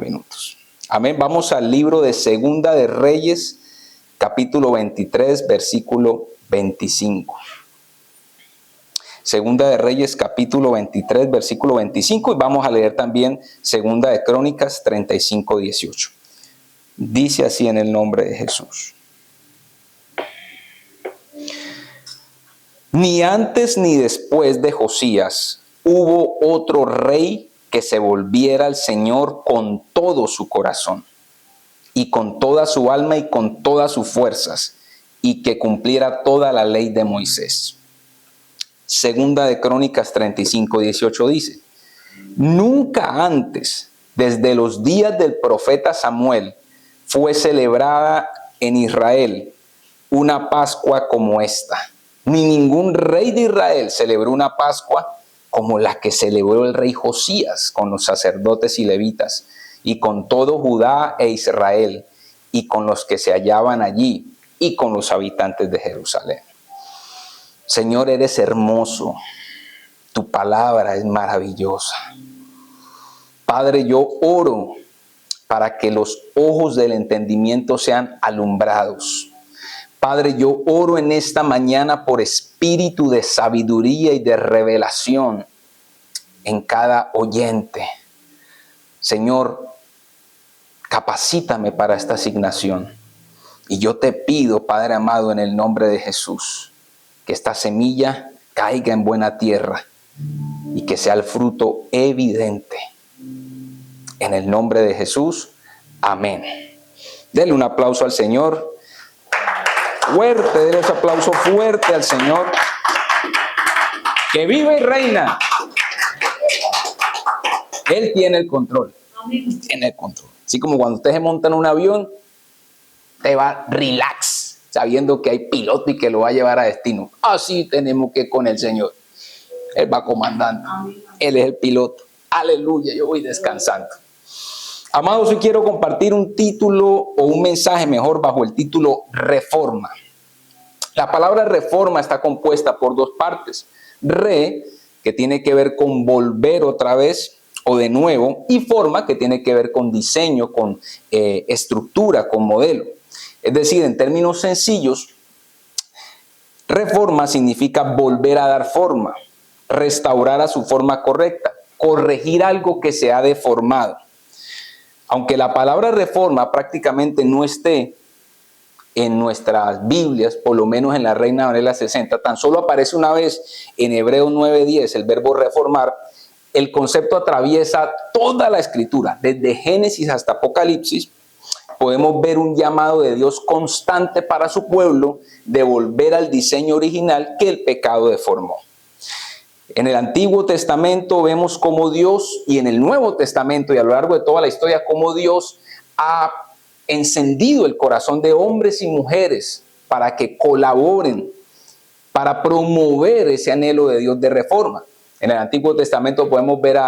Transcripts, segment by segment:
minutos. Amén. Vamos al libro de Segunda de Reyes, capítulo 23, versículo 25. Segunda de Reyes, capítulo 23, versículo 25. Y vamos a leer también Segunda de Crónicas 35, 18. Dice así en el nombre de Jesús. Ni antes ni después de Josías hubo otro rey que se volviera al Señor con todo su corazón, y con toda su alma y con todas sus fuerzas, y que cumpliera toda la ley de Moisés. Segunda de Crónicas 35, 18 dice: nunca antes, desde los días del profeta Samuel, fue celebrada en Israel una Pascua como esta. Ni ningún rey de Israel celebró una Pascua como la que celebró el rey Josías con los sacerdotes y levitas, y con todo Judá e Israel, y con los que se hallaban allí, y con los habitantes de Jerusalén. Señor, eres hermoso, tu palabra es maravillosa. Padre, yo oro para que los ojos del entendimiento sean alumbrados. Padre, yo oro en esta mañana por espíritu de sabiduría y de revelación en cada oyente. Señor, capacítame para esta asignación. Y yo te pido, Padre amado, en el nombre de Jesús, que esta semilla caiga en buena tierra y que sea el fruto evidente. En el nombre de Jesús, amén. Denle un aplauso al Señor. Fuerte, denle ese aplauso fuerte al Señor, que vive y reina. Él tiene el control. Tiene el control. Así como cuando usted se monta en un avión, te va relax, sabiendo que hay piloto y que lo va a llevar a destino. Así tenemos que con el Señor. Él va comandando. Él es el piloto. Aleluya, yo voy descansando. Amados, hoy quiero compartir un título o un mensaje mejor bajo el título Reforma. La palabra reforma está compuesta por dos partes. Re, que tiene que ver con volver otra vez o de nuevo, y forma, que tiene que ver con diseño, con estructura, con modelo. Es decir, en términos sencillos, reforma significa volver a dar forma, restaurar a su forma correcta, corregir algo que se ha deformado. Aunque la palabra reforma prácticamente no esté en nuestras Biblias, por lo menos en la Reina Valera 60, tan solo aparece una vez en Hebreos 9:10 el verbo reformar, el concepto atraviesa toda la Escritura, desde Génesis hasta Apocalipsis. Podemos ver un llamado de Dios constante para su pueblo de volver al diseño original que el pecado deformó. En el Antiguo Testamento vemos cómo Dios, y en el Nuevo Testamento y a lo largo de toda la historia, cómo Dios ha encendido el corazón de hombres y mujeres para que colaboren, para promover ese anhelo de Dios de reforma. En el Antiguo Testamento podemos ver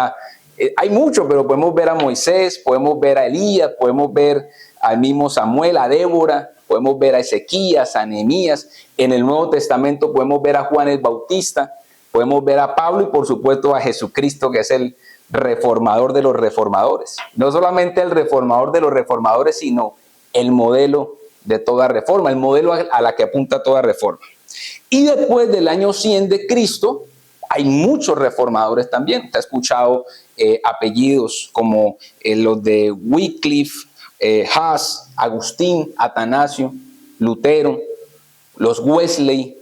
hay mucho, pero podemos ver a Moisés, podemos ver a Elías, podemos ver al mismo Samuel, a Débora, podemos ver a Ezequías, a Nehemías. En el Nuevo Testamento podemos ver a Juan el Bautista, podemos ver a Pablo y por supuesto a Jesucristo, que es el reformador de los reformadores. No solamente el reformador de los reformadores, sino el modelo de toda reforma, el modelo a la que apunta toda reforma. Y después del año 100 de Cristo, hay muchos reformadores también. Usted ha escuchado apellidos como los de Wycliffe, Huss, Agustín, Atanasio, Lutero, los Wesley,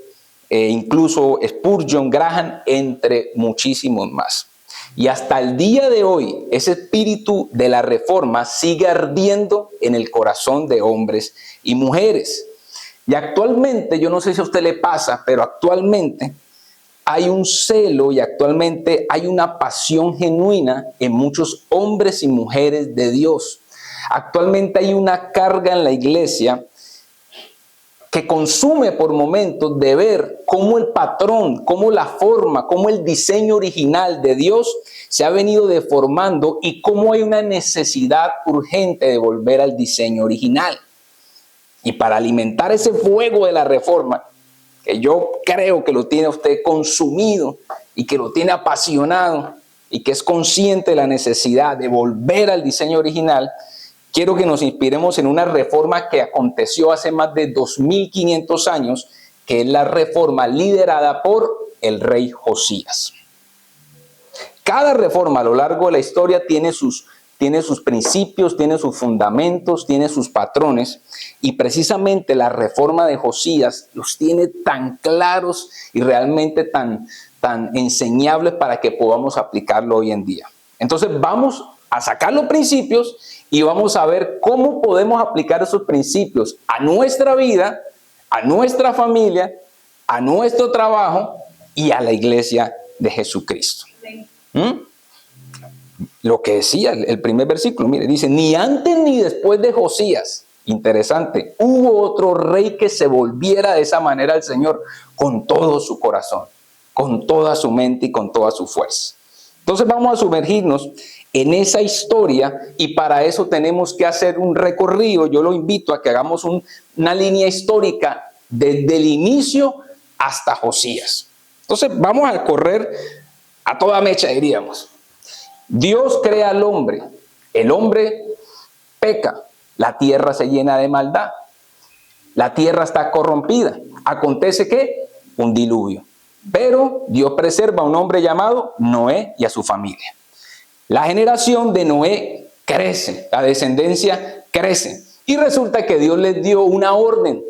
incluso Spurgeon, Graham, entre muchísimos más. Y hasta el día de hoy, ese espíritu de la reforma sigue ardiendo en el corazón de hombres y mujeres. Y actualmente, yo no sé si a usted le pasa, pero actualmente hay un celo y actualmente hay una pasión genuina en muchos hombres y mujeres de Dios. Actualmente hay una carga en la iglesia que consume por momentos de ver cómo el patrón, cómo la forma, cómo el diseño original de Dios se ha venido deformando y cómo hay una necesidad urgente de volver al diseño original. Y para alimentar ese fuego de la reforma, que yo creo que lo tiene usted consumido y que lo tiene apasionado, y que es consciente de la necesidad de volver al diseño original, quiero que nos inspiremos en una reforma que aconteció hace más de 2500 años, que es la reforma liderada por el rey Josías. Cada reforma a lo largo de la historia tiene sus principios, tiene sus fundamentos, tiene sus patrones, y precisamente la reforma de Josías los tiene tan claros y realmente tan enseñables para que podamos aplicarlo hoy en día. Entonces vamos a sacar los principios y vamos a ver cómo podemos aplicar esos principios a nuestra vida, a nuestra familia, a nuestro trabajo y a la iglesia de Jesucristo. Lo que decía el primer versículo, mire, dice, ni antes ni después de Josías, interesante, hubo otro rey que se volviera de esa manera al Señor con todo su corazón, con toda su mente y con toda su fuerza. Entonces vamos a sumergirnos en esa historia, y para eso tenemos que hacer un recorrido. Yo lo invito a que hagamos una línea histórica desde el inicio hasta Josías. Entonces vamos a correr a toda mecha, diríamos. Dios crea al hombre, el hombre peca, la tierra se llena de maldad, la tierra está corrompida. Acontece que un diluvio, pero Dios preserva a un hombre llamado Noé y a su familia. La generación de Noé crece, la descendencia crece, y resulta que Dios les dio una orden: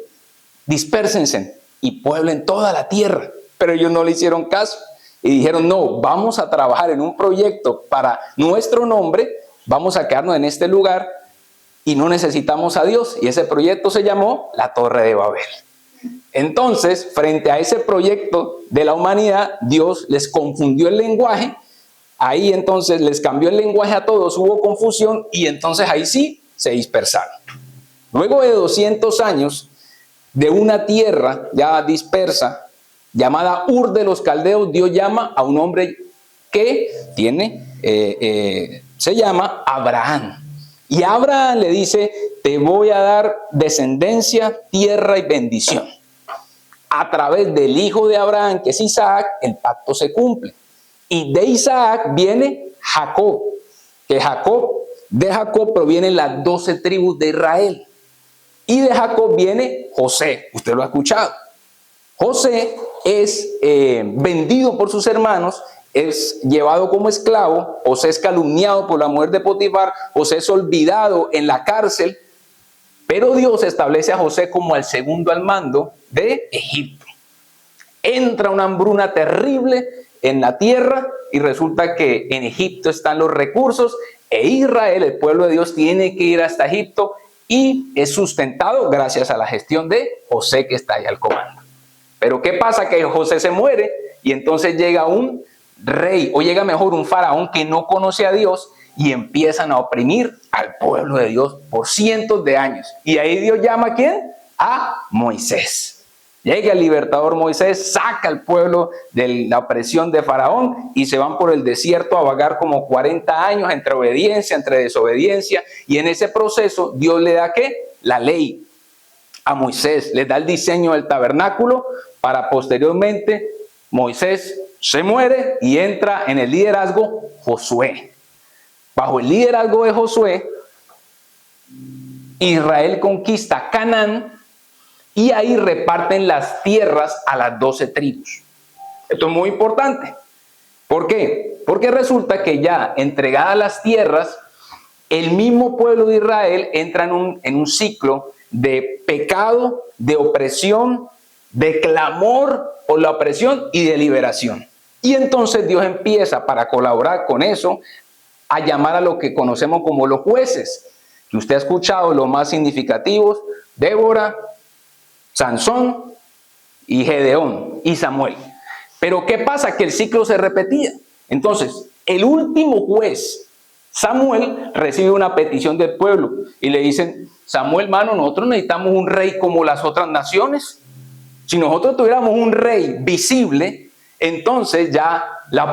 dispérsense y pueblen toda la tierra. Pero ellos no le hicieron caso y dijeron, no, vamos a trabajar en un proyecto para nuestro nombre, vamos a quedarnos en este lugar y no necesitamos a Dios. Y ese proyecto se llamó la Torre de Babel. Entonces, frente a ese proyecto de la humanidad, Dios les confundió el lenguaje. Ahí entonces les cambió el lenguaje a todos, hubo confusión, y entonces ahí sí se dispersaron. Luego de 200 años de una tierra ya dispersa, llamada Ur de los Caldeos, Dios llama a un hombre que se llama Abraham. Y Abraham le dice, te voy a dar descendencia, tierra y bendición. A través del hijo de Abraham, que es Isaac, el pacto se cumple. Y de Isaac viene Jacob, que de Jacob provienen las 12 tribus de Israel. Y de Jacob viene José, usted lo ha escuchado. José es vendido por sus hermanos, es llevado como esclavo, José es calumniado por la mujer de Potifar, José es olvidado en la cárcel, pero Dios establece a José como el segundo al mando de Egipto. Entra una hambruna terrible en la tierra y resulta que en Egipto están los recursos, e Israel, el pueblo de Dios, tiene que ir hasta Egipto y es sustentado gracias a la gestión de José, que está ahí al comando. Pero ¿qué pasa? Que José se muere y entonces llega un rey, o llega mejor un faraón que no conoce a Dios, y empiezan a oprimir al pueblo de Dios por cientos de años. Y ahí Dios llama ¿a quién? A Moisés. Llega el libertador Moisés, saca al pueblo de la opresión de Faraón y se van por el desierto a vagar como 40 años entre obediencia, entre desobediencia, y en ese proceso Dios le da ¿qué? La ley a Moisés, le da el diseño del tabernáculo, para posteriormente Moisés se muere y entra en el liderazgo Josué. Bajo el liderazgo de Josué, Israel conquista Canaán y ahí reparten las tierras a las 12 tribus. Esto es muy importante. ¿Por qué? Porque resulta que ya entregadas las tierras, el mismo pueblo de Israel entra en un ciclo de pecado, de opresión, de clamor por la opresión y de liberación. Y entonces Dios empieza, para colaborar con eso, a llamar a lo que conocemos como los jueces, que usted ha escuchado los más significativos: Débora, Sansón y Gedeón y Samuel. Pero ¿qué pasa? Que el ciclo se repetía. Entonces, el último juez, Samuel, recibe una petición del pueblo y le dicen: Samuel, hermano, nosotros necesitamos un rey como las otras naciones. Si nosotros tuviéramos un rey visible, entonces ya la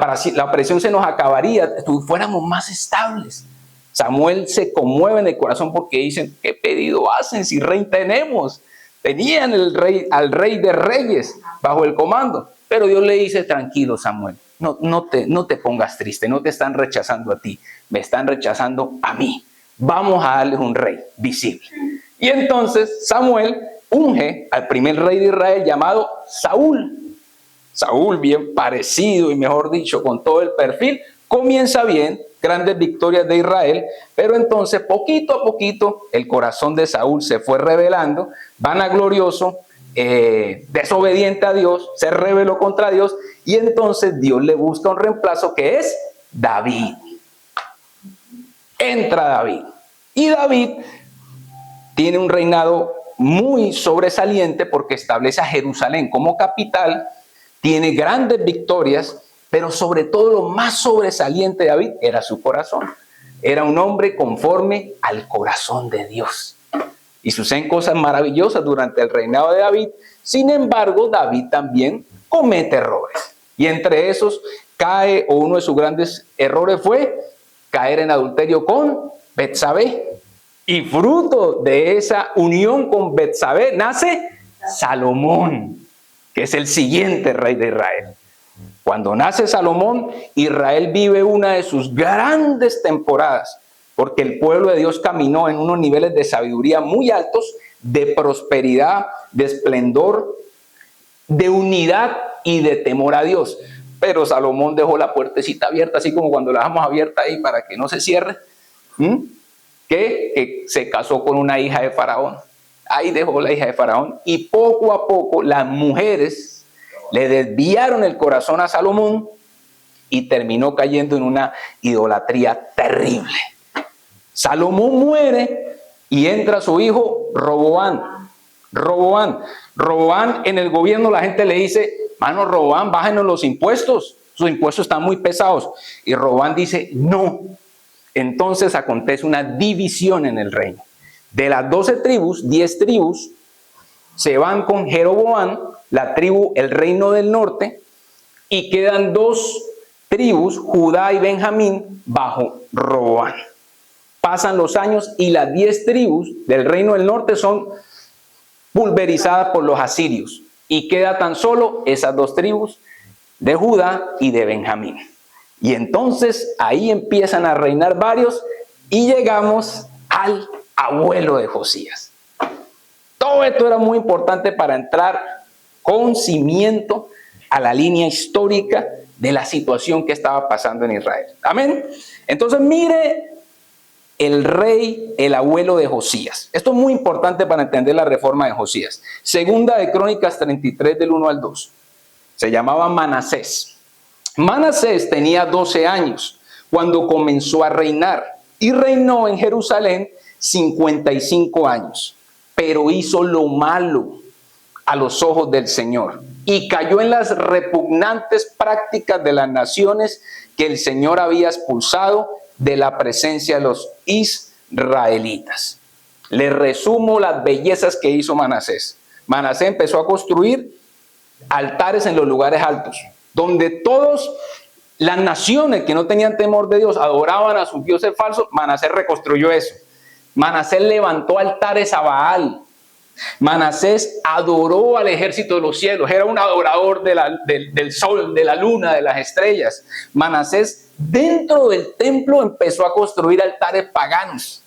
opresión se nos acabaría, fuéramos más estables. Samuel se conmueve en el corazón porque dicen: ¿qué pedido hacen si rey tenemos? Tenían al rey de reyes bajo el comando. Pero Dios le dice: tranquilo, Samuel, no te pongas triste, no te están rechazando a ti, me están rechazando a mí. Vamos a darles un rey visible. Y entonces Samuel unge al primer rey de Israel llamado Saúl. Saúl, bien parecido y mejor dicho, con todo el perfil, comienza bien, grandes victorias de Israel, pero entonces poquito a poquito el corazón de Saúl se fue rebelando, vanaglorioso, desobediente a Dios, se rebeló contra Dios y entonces Dios le busca un reemplazo que es David. Entra David y David tiene un reinado muy sobresaliente porque establece a Jerusalén como capital, tiene grandes victorias, pero sobre todo lo más sobresaliente de David era su corazón. Era un hombre conforme al corazón de Dios. Y suceden cosas maravillosas durante el reinado de David. Sin embargo, David también comete errores. Y entre esos cae, o uno de sus grandes errores fue caer en adulterio con Betsabé. Y fruto de esa unión con Betsabé nace Salomón, que es el siguiente rey de Israel. Cuando nace Salomón, Israel vive una de sus grandes temporadas, porque el pueblo de Dios caminó en unos niveles de sabiduría muy altos, de prosperidad, de esplendor, de unidad y de temor a Dios. Pero Salomón dejó la puertecita abierta, así como cuando la dejamos abierta ahí para que no se cierre, que se casó con una hija de Faraón. Ahí dejó la hija de Faraón y poco a poco las mujeres le desviaron el corazón a Salomón y terminó cayendo en una idolatría terrible. Salomón muere y entra su hijo Roboam. Roboam en el gobierno la gente le dice, mano Roboam, bájenos los impuestos, sus impuestos están muy pesados. Y Roboam dice, no. Entonces acontece una división en el reino. De las 12 tribus, 10 tribus se van con Jeroboam, la tribu, el reino del norte, y quedan 2 tribus, Judá y Benjamín, bajo Roboam. Pasan los años y las 10 tribus del reino del norte son pulverizadas por los asirios. Y queda tan solo esas 2 tribus de Judá y de Benjamín. Y entonces ahí empiezan a reinar varios y llegamos al abuelo de Josías. Todo esto era muy importante para entrar con cimiento a la línea histórica de la situación que estaba pasando en Israel. Amén. Entonces mire el rey, el abuelo de Josías. Esto es muy importante para entender la reforma de Josías. Segunda de Crónicas 33 del 1 al 2. Se llamaba Manasés. Manasés tenía 12 años cuando comenzó a reinar y reinó en Jerusalén 55 años, pero hizo lo malo a los ojos del Señor y cayó en las repugnantes prácticas de las naciones que el Señor había expulsado de la presencia de los israelitas. Les resumo las bellezas que hizo Manasés. Manasés empezó a construir altares en los lugares altos, donde todas las naciones que no tenían temor de Dios adoraban a sus dioses falsos. Manasés reconstruyó eso. Manasés levantó altares a Baal. Manasés adoró al ejército de los cielos. Era un adorador del sol, de la luna, de las estrellas. Manasés dentro del templo empezó a construir altares paganos.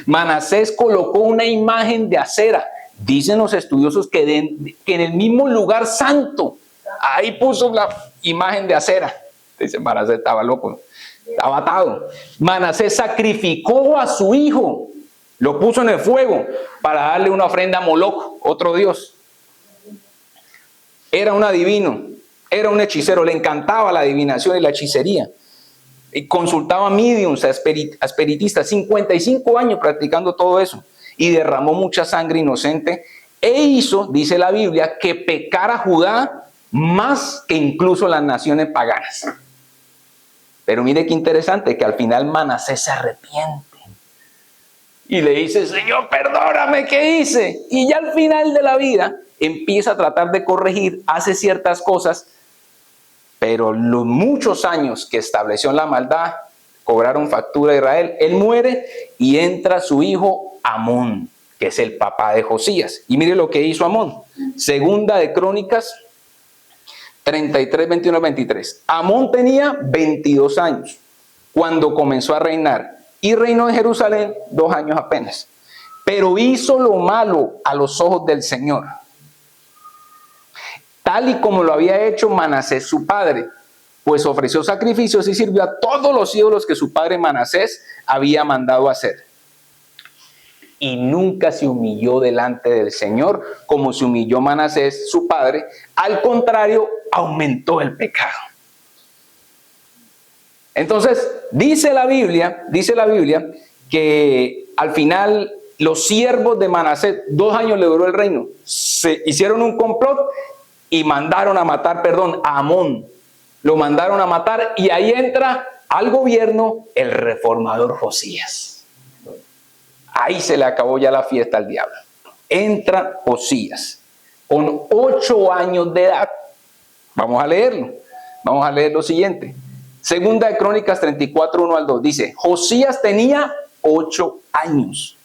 Manasés colocó una imagen de acera. Dicen los estudiosos que en el mismo lugar santo, ahí puso la imagen de acera. Dice, Manasés estaba loco, estaba atado. Manasés sacrificó a su hijo, lo puso en el fuego para darle una ofrenda a Moloc, otro dios. Era un adivino, era un hechicero, le encantaba la adivinación y la hechicería. Y consultaba a mediums, a espiritistas, 55 años practicando todo eso. Y derramó mucha sangre inocente e hizo, dice la Biblia, que pecara Judá más que incluso las naciones paganas. Pero mire qué interesante, que al final Manasés se arrepiente y le dice, Señor, perdóname, ¿qué hice? Y ya al final de la vida empieza a tratar de corregir, hace ciertas cosas, pero los muchos años que estableció la maldad cobraron factura a Israel. Él muere y entra su hijo Amón, que es el papá de Josías. Y mire lo que hizo Amón. Segunda de Crónicas 33, 21 al 23. Amón tenía 22 años cuando comenzó a reinar y reinó en Jerusalén 2 años apenas. Pero hizo lo malo a los ojos del Señor, tal y como lo había hecho Manasés su padre, pues ofreció sacrificios y sirvió a todos los ídolos que su padre Manasés había mandado hacer. Y nunca se humilló delante del Señor como se humilló Manasés su padre. Al contrario, aumentó el pecado. Entonces, dice la Biblia que al final los siervos de Manasés, 2 años le duró el reino, se hicieron un complot y mandaron a matar, a Amón. Lo mandaron a matar y ahí entra al gobierno el reformador Josías. Ahí se le acabó ya la fiesta al diablo. Entra Josías con 8 años de edad. Vamos a leerlo. Vamos a leer lo siguiente. Segunda de Crónicas 34, 1 al 2. Dice, Josías tenía 8 años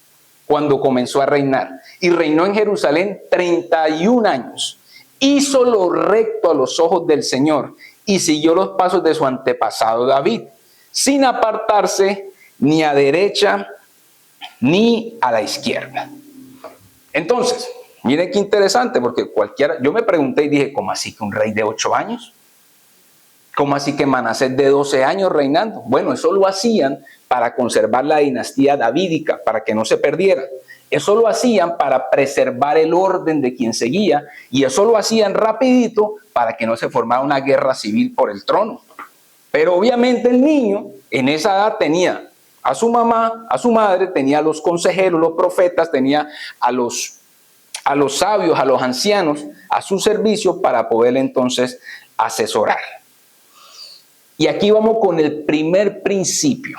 cuando comenzó a reinar y reinó en Jerusalén 31 años. Hizo lo recto a los ojos del Señor y siguió los pasos de su antepasado David, sin apartarse ni a derecha ni a la izquierda. Entonces, miren qué interesante, porque yo me pregunté y dije, ¿cómo así que un rey de 8 años? ¿Cómo así que Manasés de 12 años reinando? Bueno, eso lo hacían para conservar la dinastía davídica, para que no se perdiera. Eso lo hacían para preservar el orden de quien seguía, y eso lo hacían rapidito para que no se formara una guerra civil por el trono. Pero obviamente el niño en esa edad tenía a su mamá, a su madre, tenía a los consejeros, los profetas, tenía a los sabios, a los ancianos a su servicio para poder entonces asesorar. Y aquí vamos con el primer principio.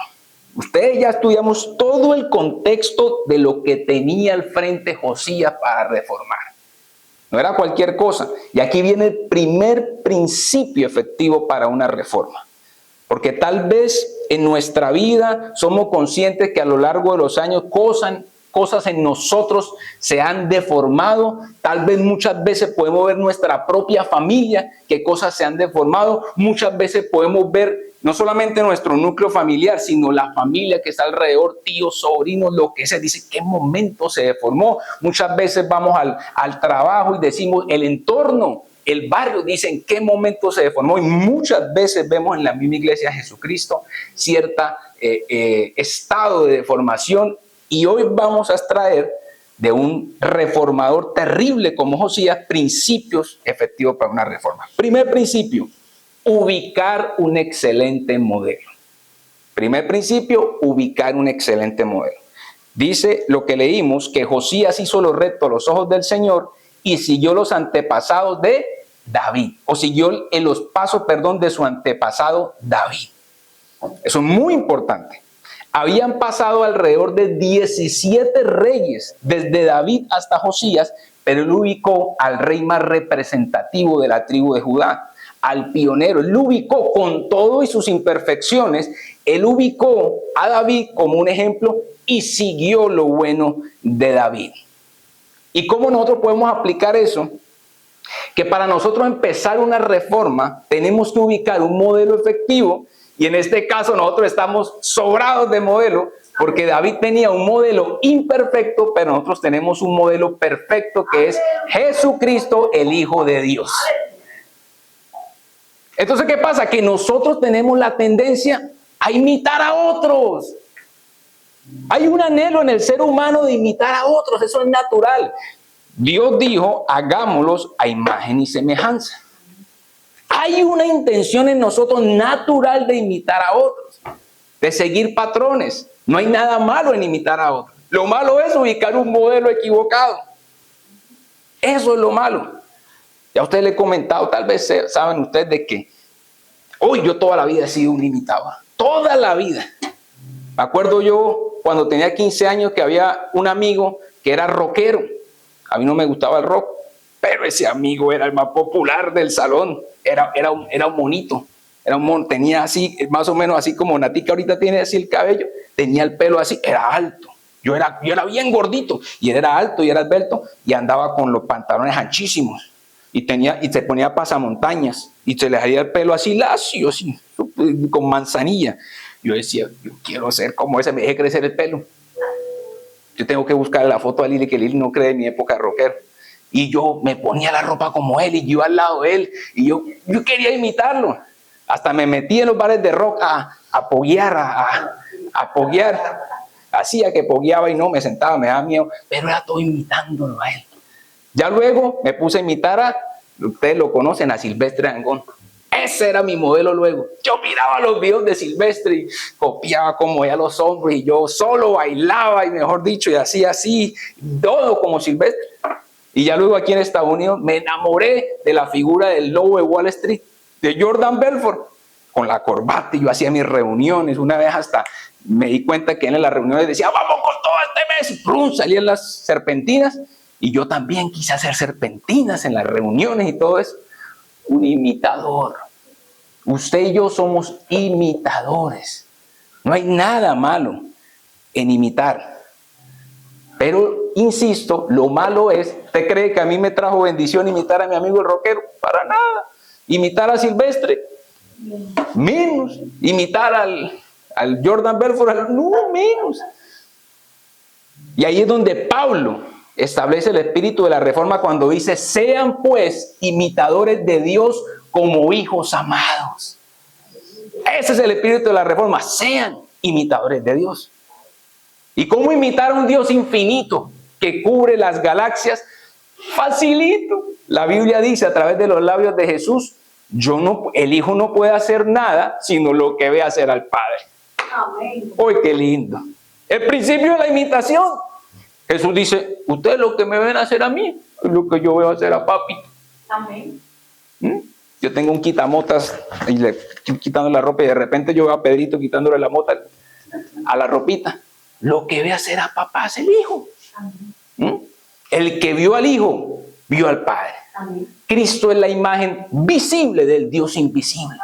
Ustedes ya estudiamos todo el contexto de lo que tenía al frente Josías para reformar. No era cualquier cosa. Y aquí viene el primer principio efectivo para una reforma. Porque tal vez en nuestra vida somos conscientes que a lo largo de los años cosas en nosotros se han deformado. Tal vez muchas veces podemos ver nuestra propia familia, que cosas se han deformado. Muchas veces podemos ver no solamente nuestro núcleo familiar, sino la familia que está alrededor, tíos, sobrinos, lo que sea. Dice, ¿qué momento se deformó? Muchas veces vamos al trabajo y decimos, el entorno, el barrio, dice, ¿en qué momento se deformó? Y muchas veces vemos en la misma iglesia de Jesucristo cierta estado de deformación. Y hoy vamos a extraer de un reformador terrible como Josías principios efectivos para una reforma. Primer principio, ubicar un excelente modelo. Primer principio, ubicar un excelente modelo. Dice lo que leímos, que Josías hizo lo recto a los ojos del Señor y siguió los antepasados de David, o siguió en los pasos, de su antepasado David. Eso es muy importante. Habían pasado alrededor de 17 reyes, desde David hasta Josías, pero él ubicó al rey más representativo de la tribu de Judá, al pionero. Él lo ubicó con todo y sus imperfecciones. Él ubicó a David como un ejemplo y siguió lo bueno de David. ¿Y cómo nosotros podemos aplicar eso? Que para nosotros empezar una reforma tenemos que ubicar un modelo efectivo. Y en este caso nosotros estamos sobrados de modelo, porque David tenía un modelo imperfecto, pero nosotros tenemos un modelo perfecto que es Jesucristo, el Hijo de Dios. Entonces, ¿qué pasa? Que nosotros tenemos la tendencia a imitar a otros. Hay un anhelo en el ser humano de imitar a otros, eso es natural. Dios dijo, hagámoslos a imagen y semejanza. Hay una intención en nosotros natural de imitar a otros, de seguir patrones. No hay nada malo en imitar a otros. Lo malo es ubicar un modelo equivocado. Eso es lo malo. Ya a ustedes les he comentado, tal vez saben ustedes de que hoy yo toda la vida he sido un imitador. Toda la vida. Me acuerdo yo cuando tenía 15 años que había un amigo que era rockero. A mí no me gustaba el rock, pero ese amigo era el más popular del salón. Era un monito, era un mono, tenía así, más o menos así como Natica ahorita tiene así el cabello, tenía el pelo así, era alto. Yo era bien gordito y él era alto y era esbelto y andaba con los pantalones anchísimos. y se ponía pasamontañas y se le salía el pelo así lacio, así, con manzanilla. Yo decía, yo quiero ser como ese, me dejé crecer el pelo. Yo tengo que buscar la foto de Lili, que Lili no cree en mi época rockera. Y yo me ponía la ropa como él y yo al lado de él. Y yo quería imitarlo. Hasta me metí en los bares de rock a poguear, a poguear. Hacía que pogueaba y no me sentaba, me daba miedo. Pero era todo imitándolo a él. Ya luego me puse a imitar ustedes lo conocen, a Silvestre Dangond. Ese era mi modelo luego. Yo miraba los videos de Silvestre y copiaba como ella los hombres y yo solo bailaba y mejor dicho y hacía así, todo como Silvestre. Y ya luego aquí en Estados Unidos me enamoré de la figura del lobo de Wall Street, de Jordan Belfort, con la corbata y yo hacía mis reuniones. Una vez hasta me di cuenta que él en las reuniones decía, vamos con todo este mes y ¡prum! Salían las serpentinas y yo también quise hacer serpentinas en las reuniones y todo eso. Un imitador. Usted y yo somos imitadores. No hay nada malo en imitar. Pero, insisto, lo malo es, ¿usted cree que a mí me trajo bendición imitar a mi amigo el rockero? Para nada. Imitar a Silvestre, menos. Imitar al Jordan Belfort, no, menos. Y ahí es donde Pablo establece el espíritu de la reforma cuando dice, sean pues imitadores de Dios como hijos amados. Ese es el espíritu de la reforma, sean imitadores de Dios. ¿Y cómo imitar a un Dios infinito que cubre las galaxias? Facilito. La Biblia dice a través de los labios de Jesús, el Hijo no puede hacer nada sino lo que ve hacer al Padre. Amén. ¡Uy, qué lindo! El principio de la imitación. Jesús dice, ustedes lo que me ven hacer a mí es lo que yo veo hacer a papi. Amén. Yo tengo un quitamotas y le estoy quitando la ropa y de repente yo veo a Pedrito quitándole la mota a la ropita. Lo que ve hacer a papá es el Hijo. Amén. El que vio al Hijo, vio al Padre. Amén. Cristo es la imagen visible del Dios invisible.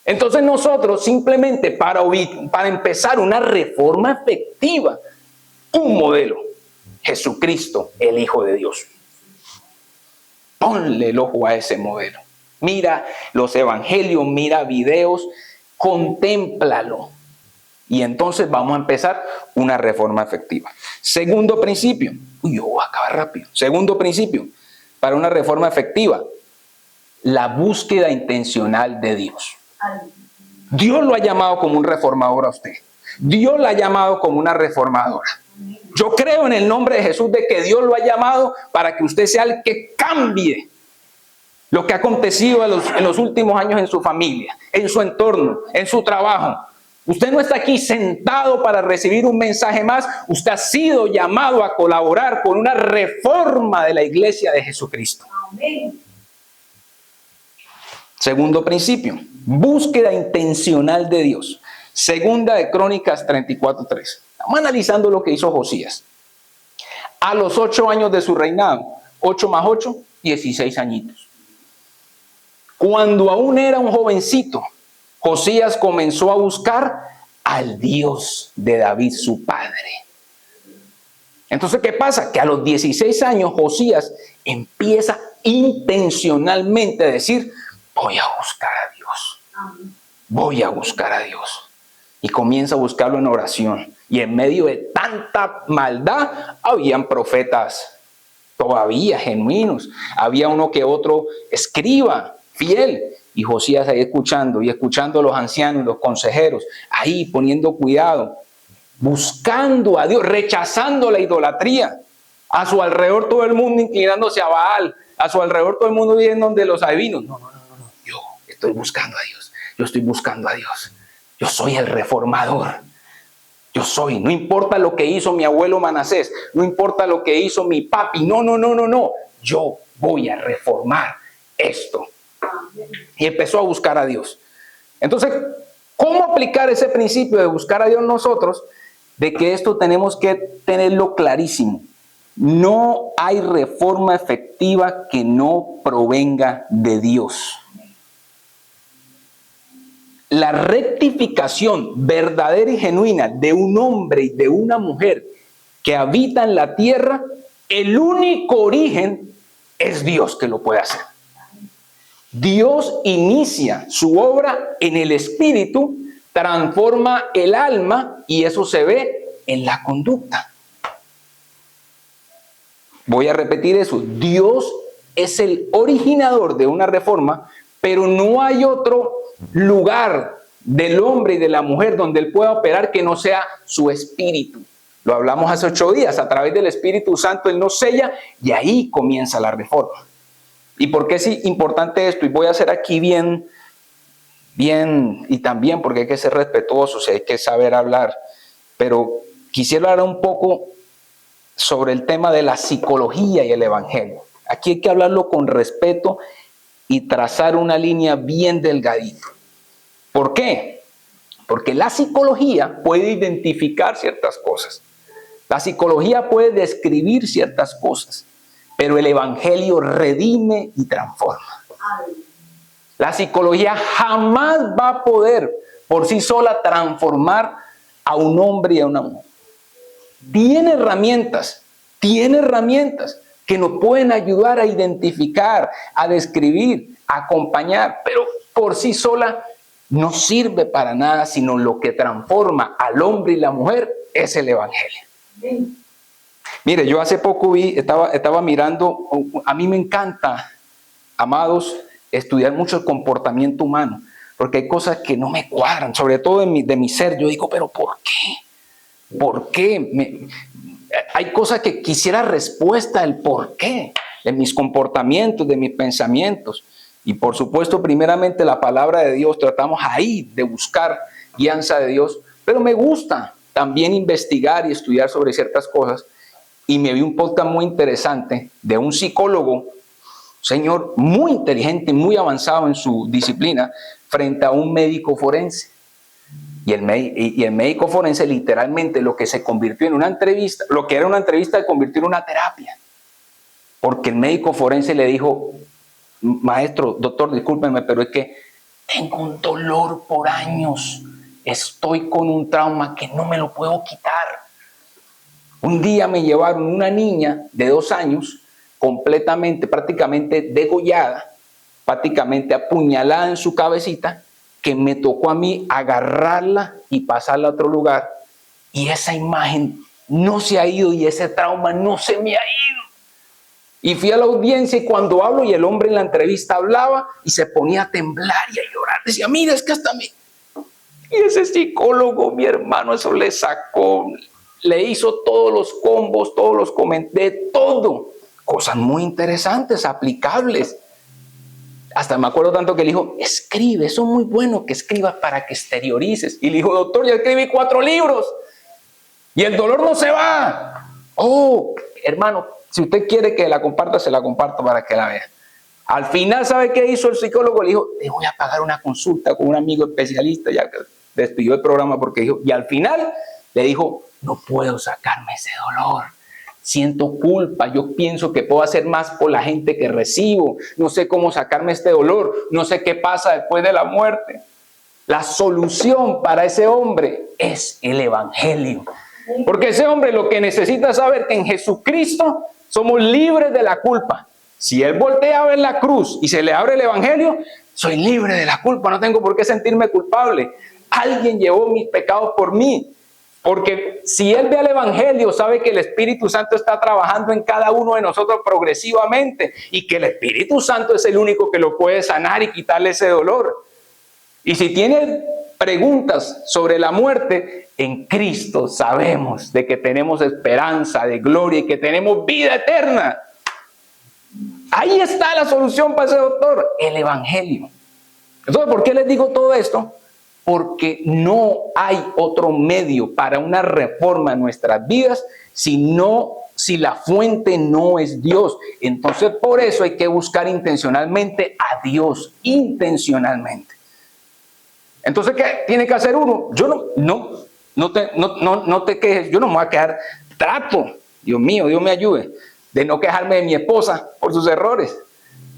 Entonces nosotros simplemente para empezar una reforma efectiva, un modelo, Jesucristo, el Hijo de Dios. Ponle el ojo a ese modelo. Mira los evangelios, mira videos, contémplalo. Y entonces vamos a empezar una reforma efectiva. Segundo principio. Yo voy a acabar rápido. Segundo principio para una reforma efectiva. La búsqueda intencional de Dios. Dios lo ha llamado como un reformador a usted. Dios la ha llamado como una reformadora. Yo creo en el nombre de Jesús de que Dios lo ha llamado para que usted sea el que cambie lo que ha acontecido en los últimos años en su familia, en su entorno, en su trabajo. Usted no está aquí sentado para recibir un mensaje más. Usted ha sido llamado a colaborar con una reforma de la iglesia de Jesucristo. Amén. Segundo principio, búsqueda intencional de Dios. Segunda de Crónicas 34:3. Estamos analizando lo que hizo Josías. A los 8 años de su reinado, 8 más 8, 16 añitos. Cuando aún era un jovencito, Josías comenzó a buscar al Dios de David, su padre. Entonces, ¿qué pasa? Que a los 16 años Josías empieza intencionalmente a decir, voy a buscar a Dios. Voy a buscar a Dios. Y comienza a buscarlo en oración. Y en medio de tanta maldad, habían profetas todavía genuinos. Había uno que otro escriba fiel. Y Josías ahí escuchando y escuchando a los ancianos, los consejeros, ahí poniendo cuidado, buscando a Dios, rechazando la idolatría. A su alrededor todo el mundo inclinándose a Baal, a su alrededor todo el mundo viendo donde los adivinos. No, yo estoy buscando a Dios, yo estoy buscando a Dios. Yo soy el reformador. Yo soy, no importa lo que hizo mi abuelo Manasés, no importa lo que hizo mi papi, no. Yo voy a reformar esto. Y empezó a buscar a Dios. Entonces, ¿cómo aplicar ese principio de buscar a Dios nosotros? De que esto tenemos que tenerlo clarísimo. No hay reforma efectiva que no provenga de Dios. La rectificación verdadera y genuina de un hombre y de una mujer que habitan la tierra, el único origen es Dios que lo puede hacer. Dios inicia su obra en el espíritu, transforma el alma y eso se ve en la conducta. Voy a repetir eso. Dios es el originador de una reforma, pero no hay otro lugar del hombre y de la mujer donde él pueda operar que no sea su espíritu. Lo hablamos hace 8 días. A través del Espíritu Santo él nos sella y ahí comienza la reforma. ¿Y por qué es importante esto? Y voy a hacer aquí bien, y también porque hay que ser respetuosos, hay que saber hablar. Pero quisiera hablar un poco sobre el tema de la psicología y el evangelio. Aquí hay que hablarlo con respeto y trazar una línea bien delgadita. ¿Por qué? Porque la psicología puede identificar ciertas cosas. La psicología puede describir ciertas cosas, pero el evangelio redime y transforma. La psicología jamás va a poder por sí sola transformar a un hombre y a una mujer. Tiene herramientas que nos pueden ayudar a identificar, a describir, a acompañar, pero por sí sola no sirve para nada, sino lo que transforma al hombre y la mujer es el evangelio. Sí. Mire, yo hace poco estaba mirando, a mí me encanta, amados, estudiar mucho el comportamiento humano, porque hay cosas que no me cuadran, sobre todo de mi ser. Yo digo, pero ¿por qué? ¿Por qué? Hay cosas que quisiera respuesta del por qué, de mis comportamientos, de mis pensamientos. Y por supuesto, primeramente la palabra de Dios, tratamos ahí de buscar guianza de Dios, pero me gusta también investigar y estudiar sobre ciertas cosas. Y me vi un podcast muy interesante de un psicólogo, señor muy inteligente, muy avanzado en su disciplina, frente a un médico forense. Y el médico forense literalmente lo que se convirtió en una entrevista, lo que era una entrevista se convirtió en una terapia. Porque el médico forense le dijo, maestro, doctor, discúlpeme, pero es que tengo un dolor por años. Estoy con un trauma que no me lo puedo quitar. Un día me llevaron una niña de 2 años, prácticamente degollada, prácticamente apuñalada en su cabecita, que me tocó a mí agarrarla y pasarla a otro lugar. Y esa imagen no se ha ido y ese trauma no se me ha ido. Y fui a la audiencia y cuando hablo y el hombre en la entrevista hablaba y se ponía a temblar y a llorar. Decía, mira, es que hasta mí. Y ese psicólogo, mi hermano, eso le sacó, le hizo todos los combos, todos los comentarios, de todo. Cosas muy interesantes, aplicables. Hasta me acuerdo tanto que le dijo, escribe, eso es muy bueno que escribas para que exteriorices. Y le dijo, doctor, ya escribí 4 libros y el dolor no se va. Oh, hermano, si usted quiere que la comparta, se la comparto para que la vea. Al final, ¿sabe qué hizo el psicólogo? Le dijo, te voy a pagar una consulta con un amigo especialista, ya que despidió el programa porque dijo, y al final le dijo, no puedo sacarme ese dolor. Siento culpa, yo pienso que puedo hacer más por la gente que recibo, no sé cómo sacarme este dolor, no sé qué pasa después de la muerte. La solución para ese hombre es el evangelio. Porque ese hombre lo que necesita saber que en Jesucristo somos libres de la culpa. Si él voltea a ver la cruz y se le abre el evangelio, soy libre de la culpa, no tengo por qué sentirme culpable. Alguien llevó mis pecados por mí. Porque si él ve al evangelio, sabe que el Espíritu Santo está trabajando en cada uno de nosotros progresivamente y que el Espíritu Santo es el único que lo puede sanar y quitarle ese dolor. Y si tiene preguntas sobre la muerte, en Cristo sabemos de que tenemos esperanza de gloria y que tenemos vida eterna. Ahí está la solución para ese doctor, el evangelio. Entonces, ¿por qué les digo todo esto? Porque no hay otro medio para una reforma en nuestras vidas si la fuente no es Dios. Entonces, por eso hay que buscar intencionalmente a Dios, intencionalmente. Entonces, ¿qué tiene que hacer uno? Yo no te quejes, yo no me voy a quejar. Trato, Dios mío, Dios me ayude, de no quejarme de mi esposa por sus errores.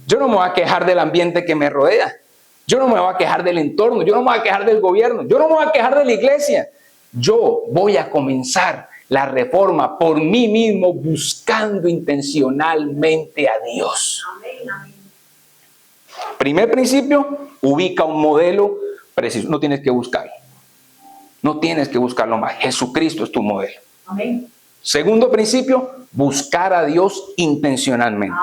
Yo no me voy a quejar del ambiente que me rodea. Yo no me voy a quejar del entorno, yo no me voy a quejar del gobierno, yo no me voy a quejar de la iglesia. Yo voy a comenzar la reforma por mí mismo, buscando intencionalmente a Dios. Primer principio, ubica un modelo preciso. No tienes que buscarlo. No tienes que buscarlo más. Jesucristo es tu modelo. Amén. Segundo principio, buscar a Dios intencionalmente.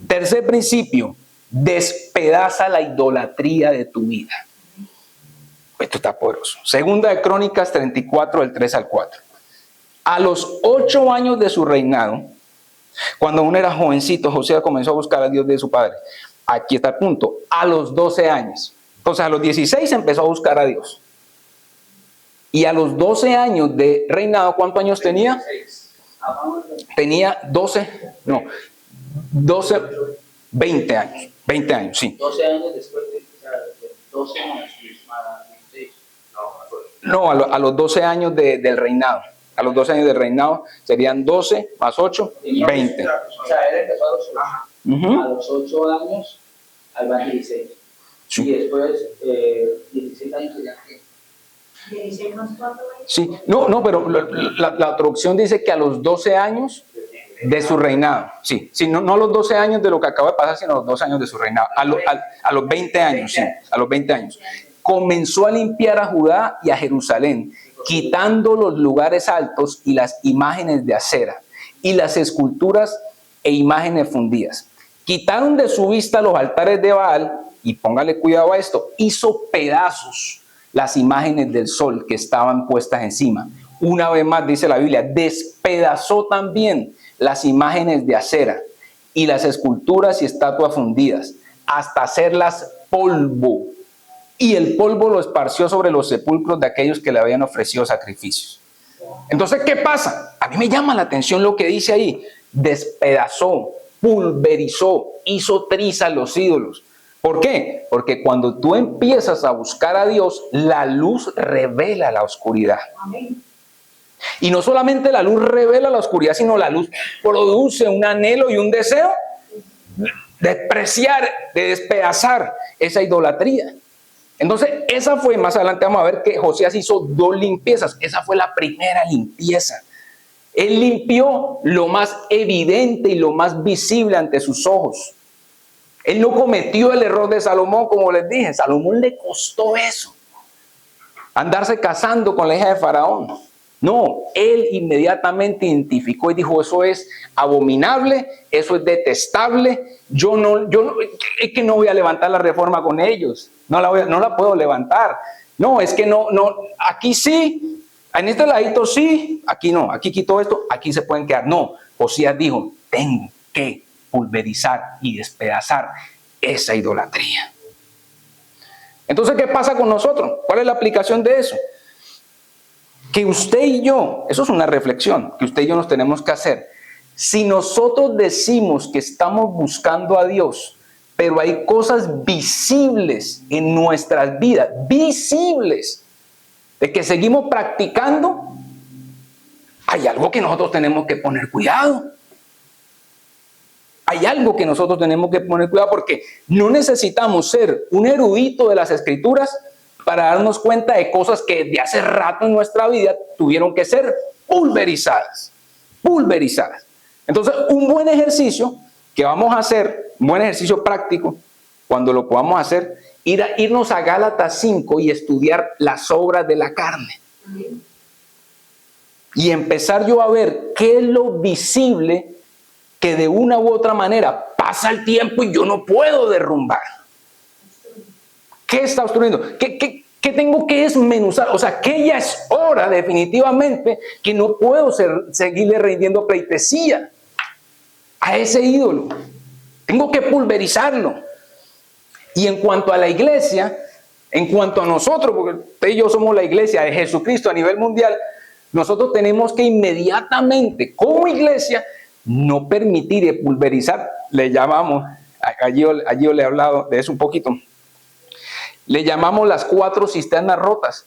Tercer principio, despedaza la idolatría de tu vida. Esto está poderoso. Segunda de Crónicas 34, del 3 al 4. A los 8 años de su reinado, cuando aún era jovencito, Josías comenzó a buscar a Dios de su padre. Aquí está el punto. A los 12 años. Entonces a los 16 empezó a buscar a Dios. Y a los 12 años de reinado, ¿cuántos años tenía? Tenía 20 años. 20 años, sí. 12 años después de 12 años. No, a los 12 años del reinado. A los 12 años del reinado serían 12 más 8, 20. O sea, él empezó a los 8 años al 26. Sí. Y después 16 años serían ¿qué? 16 más 4. Sí, no, pero la traducción dice que a los 12 años de su reinado. Sí, no a los 12 años de lo que acaba de pasar, sino a los 12 años de su reinado. A los 20 años, sí, a los 20 años. Comenzó a limpiar a Judá y a Jerusalén, quitando los lugares altos y las imágenes de acera, y las esculturas e imágenes fundidas. Quitaron de su vista los altares de Baal, y póngale cuidado a esto, hizo pedazos las imágenes del sol que estaban puestas encima. Una vez más dice la Biblia, despedazó también las imágenes de acera y las esculturas y estatuas fundidas, hasta hacerlas polvo. Y el polvo lo esparció sobre los sepulcros de aquellos que le habían ofrecido sacrificios. Entonces, ¿qué pasa? A mí me llama la atención lo que dice ahí. Despedazó, pulverizó, hizo trizas los ídolos. ¿Por qué? Porque cuando tú empiezas a buscar a Dios, la luz revela la oscuridad. Amén. Y no solamente la luz revela la oscuridad, sino la luz produce un anhelo y un deseo de despreciar, de despedazar esa idolatría. Entonces, esa fue, más adelante vamos a ver que Josías hizo 2 limpiezas. Esa fue la primera limpieza. Él limpió lo más evidente y lo más visible ante sus ojos. Él no cometió el error de Salomón, como les dije. Salomón le costó eso. Andarse casando con la hija de Faraón. No, él inmediatamente identificó y dijo, eso es abominable, eso es detestable. Es que no voy a levantar la reforma con ellos. No la puedo levantar. No, es que no, aquí sí, en este ladito sí, aquí no, aquí quito esto, aquí se pueden quedar. No, Josías dijo, tengo que pulverizar y despedazar esa idolatría. Entonces, ¿qué pasa con nosotros? ¿Cuál es la aplicación de eso? Que usted y yo, eso es una reflexión que usted y yo nos tenemos que hacer. Si nosotros decimos que estamos buscando a Dios, pero hay cosas visibles en nuestras vidas, visibles, de que seguimos practicando, hay algo que nosotros tenemos que poner cuidado. Hay algo que nosotros tenemos que poner cuidado porque no necesitamos ser un erudito de las Escrituras para darnos cuenta de cosas que de hace rato en nuestra vida tuvieron que ser pulverizadas. Pulverizadas. Entonces, un buen ejercicio que vamos a hacer, un buen ejercicio práctico, cuando lo podamos hacer, irnos a Gálatas 5 y estudiar las obras de la carne. Y empezar yo a ver qué es lo visible que de una u otra manera pasa el tiempo y yo no puedo derrumbar. ¿Qué está obstruyendo? ¿Qué tengo que desmenuzar? O sea, que ya es hora definitivamente que no puedo seguirle rindiendo pleitesía a ese ídolo. Tengo que pulverizarlo. Y en cuanto a la iglesia, en cuanto a nosotros, porque usted y yo somos la iglesia de Jesucristo a nivel mundial, nosotros tenemos que inmediatamente, como iglesia, no permitir pulverizar. Le llamamos, allí yo le he hablado de eso un poquito, le llamamos las 4 cisternas rotas.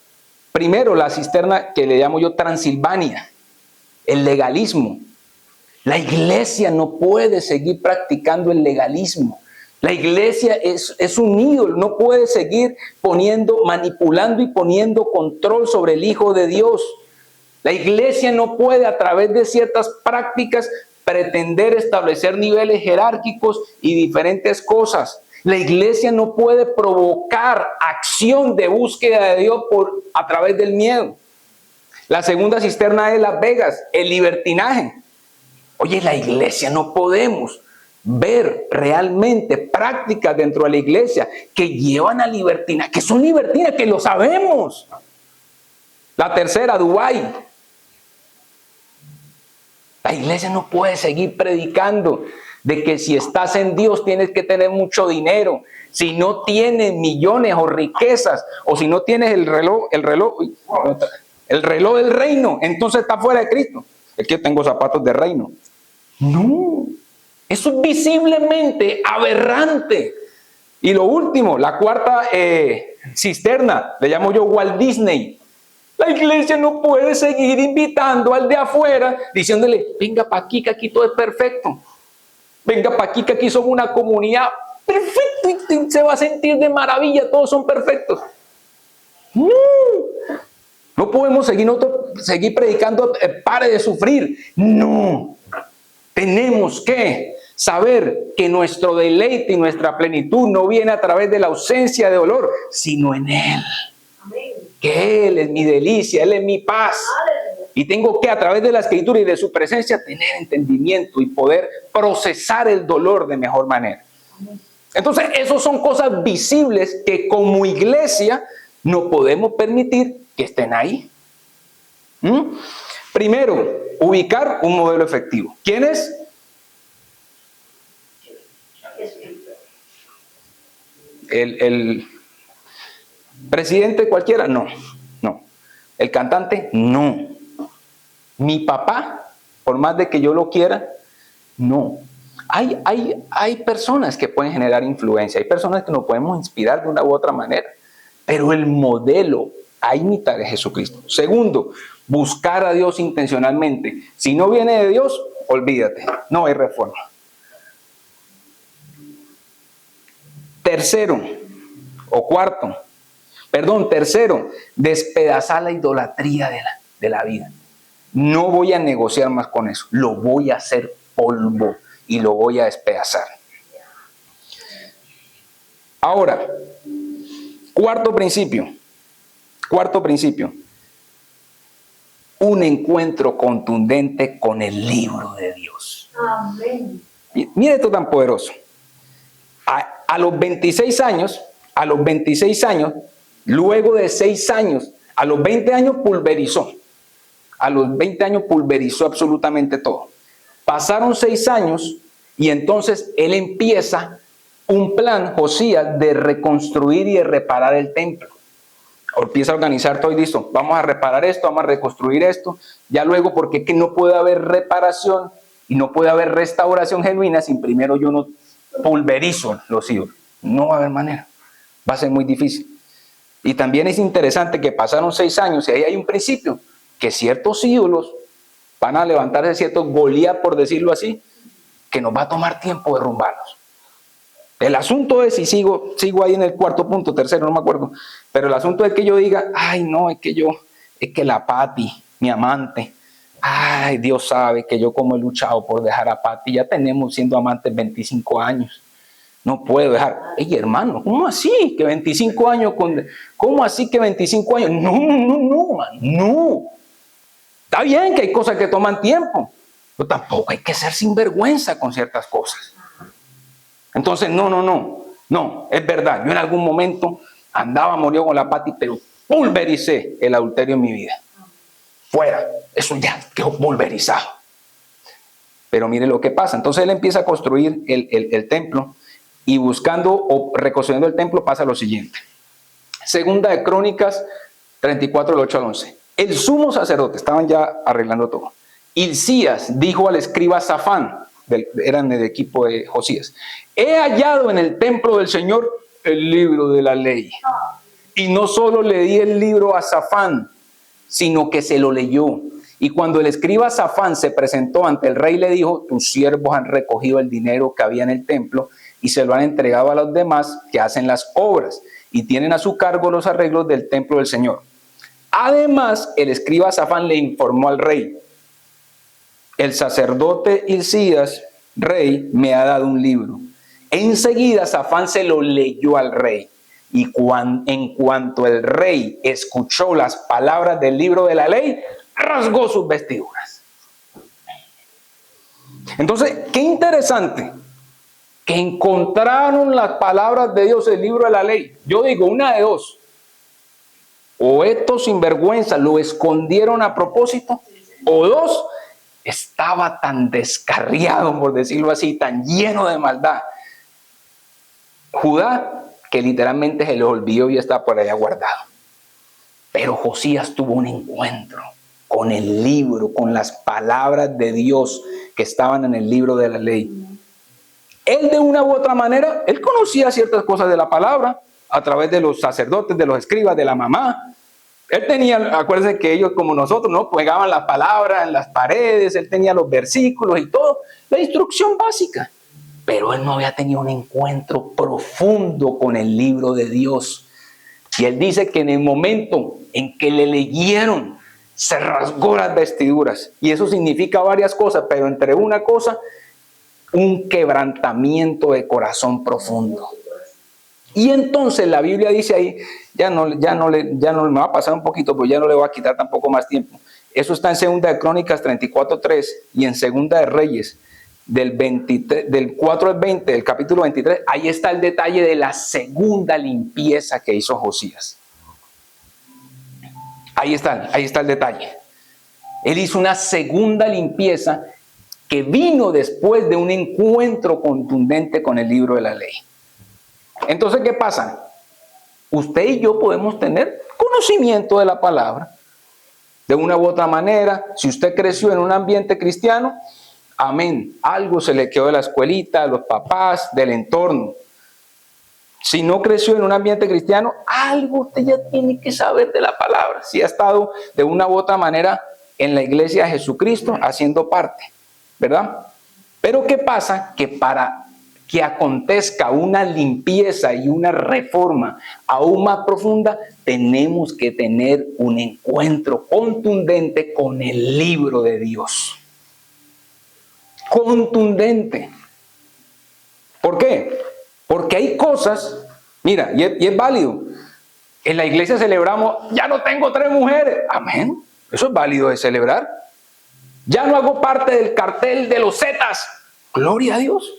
Primero, la cisterna que le llamo yo Transilvania, el legalismo. La iglesia no puede seguir practicando el legalismo. La iglesia es un ídolo, no puede seguir manipulando y poniendo control sobre el Hijo de Dios. La iglesia no puede a través de ciertas prácticas pretender establecer niveles jerárquicos y diferentes cosas. La iglesia no puede provocar acción de búsqueda de Dios a través del miedo. La segunda cisterna es Las Vegas, el libertinaje. Oye, la iglesia no podemos ver realmente prácticas dentro de la iglesia que llevan a libertinaje, que son libertinas, que lo sabemos. La tercera, Dubái. La iglesia no puede seguir predicando de que si estás en Dios tienes que tener mucho dinero. Si no tienes millones o riquezas, o si no tienes el reloj del reino, entonces está fuera de Cristo. Es que tengo zapatos de reino. No, eso es visiblemente aberrante. Y lo último, la cuarta cisterna, le llamo yo Walt Disney. La iglesia no puede seguir invitando al de afuera, diciéndole, venga para aquí, que aquí todo es perfecto. Venga para aquí, que aquí somos una comunidad perfecta y se va a sentir de maravilla, todos son perfectos. No podemos seguir predicando, pare de sufrir. No, tenemos que saber que nuestro deleite y nuestra plenitud no viene a través de la ausencia de dolor, sino en Él. Amén. Que Él es mi delicia, Él es mi paz. Y tengo que a través de la Escritura y de su presencia tener entendimiento y poder procesar el dolor de mejor manera. Entonces, esas son cosas visibles que como iglesia no podemos permitir que estén ahí. Primero, ubicar un modelo efectivo. ¿Quién es? El presidente cualquiera, no. El cantante, no. Mi papá, por más de que yo lo quiera, no. Hay personas que pueden generar influencia, hay personas que nos podemos inspirar de una u otra manera, pero el modelo a imitar es Jesucristo. Segundo, buscar a Dios intencionalmente. Si no viene de Dios, olvídate, no hay reforma. Tercero, despedazar la idolatría de la vida. No voy a negociar más con eso, lo voy a hacer polvo y lo voy a despedazar. Ahora, cuarto principio, un encuentro contundente con el libro de Dios. Amén. Mire esto tan poderoso. A los 26 años, luego de 6 años, a los 20 años pulverizó. A los 20 años pulverizó absolutamente todo. Pasaron 6 años y entonces él empieza un plan, Josías, de reconstruir y de reparar el templo. Empieza a organizar todo y listo. Vamos a reparar esto, vamos a reconstruir esto. Ya luego, porque es que no puede haber reparación y no puede haber restauración genuina sin primero yo no pulverizo los ídolos. No va a haber manera. Va a ser muy difícil. Y también es interesante que pasaron 6 años y ahí hay un principio, que ciertos ídolos van a levantarse, ciertos Goliat, por decirlo así, que nos va a tomar tiempo derrumbarlos. El asunto es, y sigo ahí en el cuarto punto, tercero, no me acuerdo, pero el asunto es que yo diga, ay no, es que la Pati, mi amante, ay, Dios sabe que yo como he luchado por dejar a Pati, ya tenemos siendo amantes 25 años. No puedo dejar. Ey, hermano, ¿cómo así? Que 25 años ¿Cómo así que 25 años? No. Está bien que hay cosas que toman tiempo, pero tampoco hay que ser sinvergüenza con ciertas cosas. Entonces, no, es verdad. Yo en algún momento andaba murió con la Pati, pero pulvericé el adulterio en mi vida. Fuera, eso ya quedó pulverizado. Pero mire lo que pasa. Entonces él empieza a construir el templo. Y buscando o reconstruyendo el templo pasa lo siguiente. Segunda de Crónicas 34, del 8 al 11. El sumo sacerdote, estaban ya arreglando todo. Hilcías dijo al escriba Safán, eran del equipo de Josías, he hallado en el templo del Señor el libro de la ley. Y no solo le di el libro a Safán, sino que se lo leyó. Y cuando el escriba Safán se presentó ante el rey, le dijo, tus siervos han recogido el dinero que había en el templo y se lo han entregado a los demás que hacen las obras y tienen a su cargo los arreglos del templo del Señor. Además, el escriba Safán le informó al rey: el sacerdote Hilcías, rey, me ha dado un libro. Enseguida Safán se lo leyó al rey. Y en cuanto el rey escuchó las palabras del libro de la ley, rasgó sus vestiduras. Entonces, qué interesante que encontraron las palabras de Dios en el libro de la ley. Yo digo, una de dos: o estos sinvergüenzas lo escondieron a propósito, o dos, estaba tan descarriado, por decirlo así, tan lleno de maldad, Judá, que literalmente se le olvidó y está por allá guardado. Pero Josías tuvo un encuentro con el libro, con las palabras de Dios que estaban en el libro de la ley. Él, de una u otra manera, él conocía ciertas cosas de la palabra a través de los sacerdotes, de los escribas, de la mamá. Él tenía, acuérdense que ellos como nosotros, ¿no?, pegaban la palabra en las paredes, él tenía los versículos y todo, la instrucción básica. Pero él no había tenido un encuentro profundo con el libro de Dios. Y él dice que en el momento en que le leyeron, se rasgó las vestiduras. Y eso significa varias cosas, pero entre una cosa, un quebrantamiento de corazón profundo. Y entonces la Biblia dice ahí, ya no me va a pasar un poquito, pues ya no le voy a quitar tampoco más tiempo. Eso está en 2 de Crónicas 34:3 y en 2 de Reyes del 4 al 20, del capítulo 23. Ahí está el detalle de la segunda limpieza que hizo Josías. Ahí está el detalle. Él hizo una segunda limpieza que vino después de un encuentro contundente con el libro de la ley. Entonces, ¿qué pasa? Usted y yo podemos tener conocimiento de la palabra de una u otra manera. Si usted creció en un ambiente cristiano, amén, algo se le quedó de la escuelita, de los papás, del entorno. Si no creció en un ambiente cristiano, algo usted ya tiene que saber de la palabra. Si ha estado de una u otra manera en la iglesia de Jesucristo haciendo parte, ¿verdad? Pero ¿qué pasa? Que para que acontezca una limpieza y una reforma aún más profunda, tenemos que tener un encuentro contundente con el libro de Dios. Contundente. ¿Por qué? Porque hay cosas, mira, y es válido. En la iglesia celebramos, ya no tengo 3 mujeres. Amén. Eso es válido de celebrar. Ya no hago parte del cartel de los Zetas. Gloria a Dios.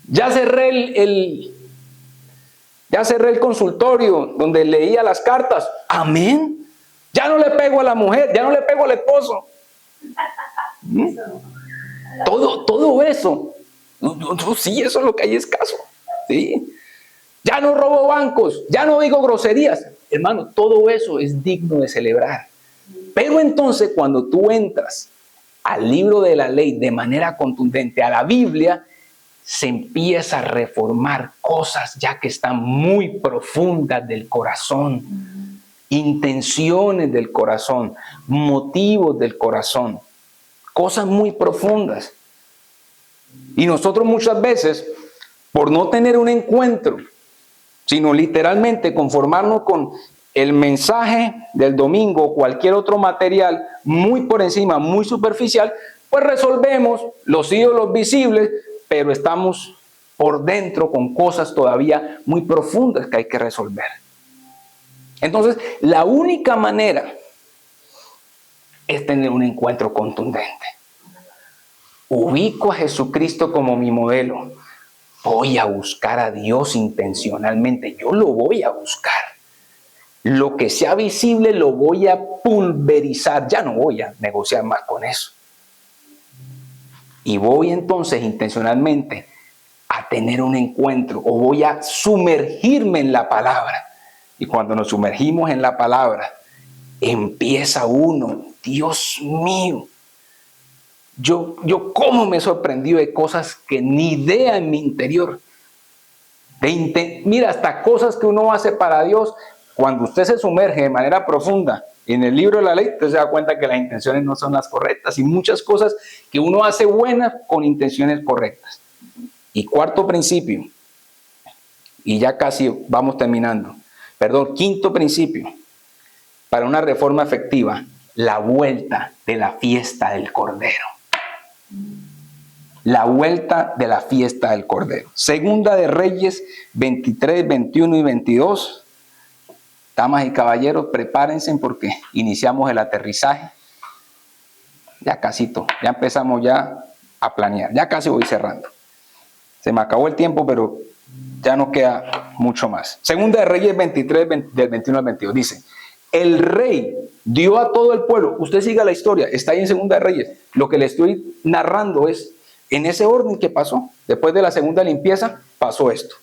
Ya cerré el consultorio donde leía las cartas. Amén. Ya no le pego a la mujer, ya no le pego al esposo. Todo eso. Sí, eso es lo que hay escaso. ¿Sí? Ya no robo bancos, ya no digo groserías. Hermano, todo eso es digno de celebrar. Pero entonces cuando tú entras al libro de la ley de manera contundente, a la Biblia, se empieza a reformar cosas ya que están muy profundas del corazón, intenciones del corazón, motivos del corazón, cosas muy profundas. Y nosotros muchas veces, por no tener un encuentro, sino literalmente conformarnos con el mensaje del domingo o cualquier otro material muy por encima, muy superficial, pues resolvemos los ídolos visibles, pero estamos por dentro con cosas todavía muy profundas que hay que resolver. Entonces, la única manera es tener un encuentro contundente. Ubico a Jesucristo como mi modelo. Voy a buscar a Dios intencionalmente. Yo lo voy a buscar. Lo que sea visible lo voy a pulverizar. Ya no voy a negociar más con eso. Y voy entonces intencionalmente a tener un encuentro o voy a sumergirme en la palabra. Y cuando nos sumergimos en la palabra, empieza uno, Dios mío, yo cómo me he sorprendido de cosas que ni idea en mi interior. Mira, hasta cosas que uno hace para Dios, cuando usted se sumerge de manera profunda en el libro de la ley, usted se da cuenta que las intenciones no son las correctas y muchas cosas que uno hace buenas con intenciones correctas. Y cuarto principio, y ya casi vamos terminando, quinto principio, para una reforma efectiva, la vuelta de la fiesta del Cordero. La vuelta de la fiesta del Cordero. Segunda de Reyes 23, 21 y 22. Damas y caballeros, prepárense porque iniciamos el aterrizaje. Ya casito, ya empezamos ya a planear. Ya casi voy cerrando. Se me acabó el tiempo, pero ya no queda mucho más. Segunda de Reyes 23, del 21 al 22. Dice, el rey dio a todo el pueblo. Usted siga la historia, está ahí en Segunda de Reyes. Lo que le estoy narrando es en ese orden que pasó. Después de la segunda limpieza, pasó esto.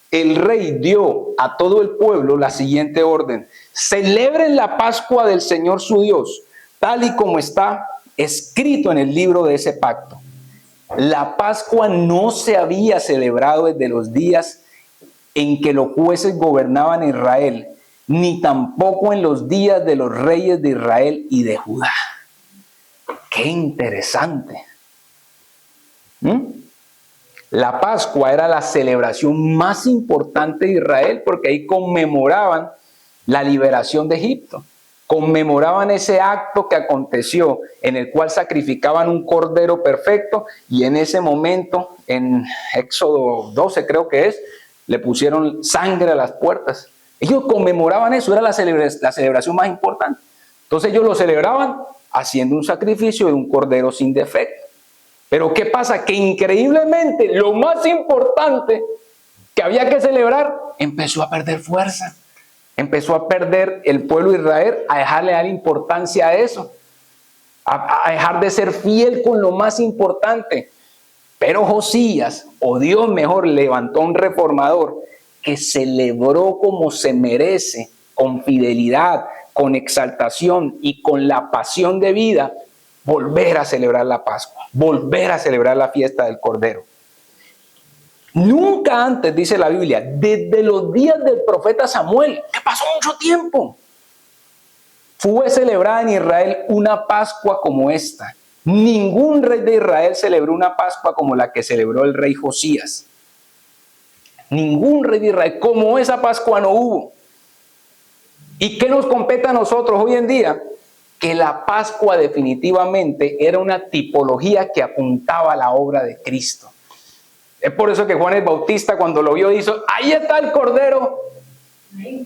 El rey dio a todo el pueblo la siguiente orden: celebren la Pascua del Señor su Dios, tal y como está escrito en el libro de ese pacto. La Pascua no se había celebrado desde los días en que los jueces gobernaban Israel, ni tampoco en los días de los reyes de Israel y de Judá. ¡Qué interesante! La Pascua era la celebración más importante de Israel porque ahí conmemoraban la liberación de Egipto. Conmemoraban ese acto que aconteció en el cual sacrificaban un cordero perfecto y en ese momento, en Éxodo 12 creo que es, le pusieron sangre a las puertas. Ellos conmemoraban eso, era la celebración más importante. Entonces ellos lo celebraban haciendo un sacrificio de un cordero sin defecto. Pero ¿qué pasa? Que increíblemente lo más importante que había que celebrar empezó a perder fuerza. Empezó a perder el pueblo de Israel, a dejarle dar importancia a eso, a dejar de ser fiel con lo más importante. Pero Josías, o Dios mejor, levantó un reformador que celebró como se merece, con fidelidad, con exaltación y con la pasión de vida, volver a celebrar la Pascua, volver a celebrar la fiesta del Cordero. Nunca antes, dice la Biblia, desde los días del profeta Samuel, que pasó mucho tiempo, fue celebrada en Israel una Pascua como esta. Ningún rey de Israel celebró una Pascua como la que celebró el rey Josías. Ningún rey de Israel, como esa Pascua no hubo. ¿Y qué nos compete a nosotros hoy en día? Que la Pascua definitivamente era una tipología que apuntaba a la obra de Cristo. Es por eso que Juan el Bautista, cuando lo vio, dijo: ahí está el Cordero